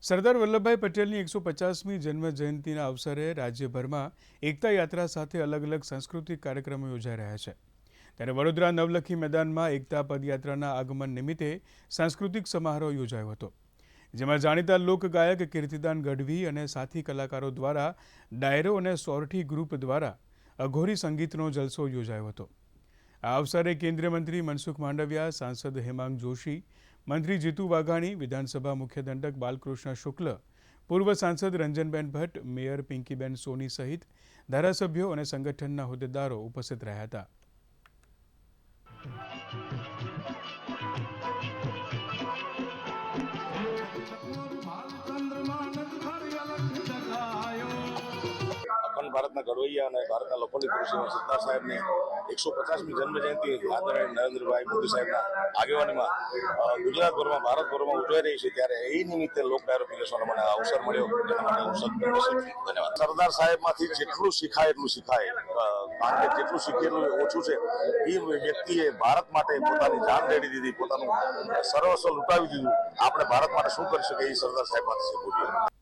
સરદાર વલ્લભભાઈ પટેલની 150મી જન્મ જયંતિના અવસરે રાજ્યભરમાં એકતા યાત્રા સાથે અલગ અલગ સાંસ્કૃતિક કાર્યક્રમો યોજાઈ રહ્યા છે। ત્યારે વડોદરા નવલખી મેદાનમાં એકતા પદયાત્રાના આગમન નિમિત્તે સાંસ્કૃતિક સમારોહ યોજાયો હતો, જેમાં જાણીતા લોકગાયક કીર્તિદાન ગઢવી અને સાથી કલાકારો દ્વારા ડાયરો અને સોરઠી ગ્રુપ દ્વારા અઘોરી સંગીતનો જલસો યોજાયો હતો। આ અવસરે કેન્દ્રીય મંત્રી મનસુખ માંડવિયા, સાંસદ હેમાંગ જોશી, મંત્રી જીતુ વાઘાણી, વિધાનસભા મુખ્ય દંડક બાલકૃષ્ણ શુક્લ, પૂર્વ સાંસદ રંજનબેન ભટ્ટ, મેયર પિંકીબેન સોની સહિત ધારાસભ્યો અને સંગઠનના હોદ્દેદારો ઉપસ્થિત રહ્યા હતા। ભારતના ઘડવૈયા અને ભારતના લોકોની ખુશી સરદાર સાહેબની 150મી જન્મ જયંતિ આદરણીય નરેન્દ્રભાઈ મોદી સાહેબના આગેવાનીમાં ગુજરાતભરમાં ભારતભરમાં ઉજવાઈ રહી છે, ત્યારે એ નિમિત્તે લોક ડાયરો પીરસવાનો મને અવસર મળ્યો, તેના માટે હું ધન્યવાદ। સરદાર સાહેબમાંથી જેટલું શીખાય એટલું શીખાય, કારણ કે જેટલું શીખે એટલું ઓછું છે। એ વ્યક્તિએ ભારત માટે પોતાની જાન રેડી દીધી, પોતાનું સર્વસ્વ લૂંટાવી દીધું। આપણે ભારત માટે શું કરી શકીએ એ સરદાર સાહેબમાંથી શીખવું જોઈએ।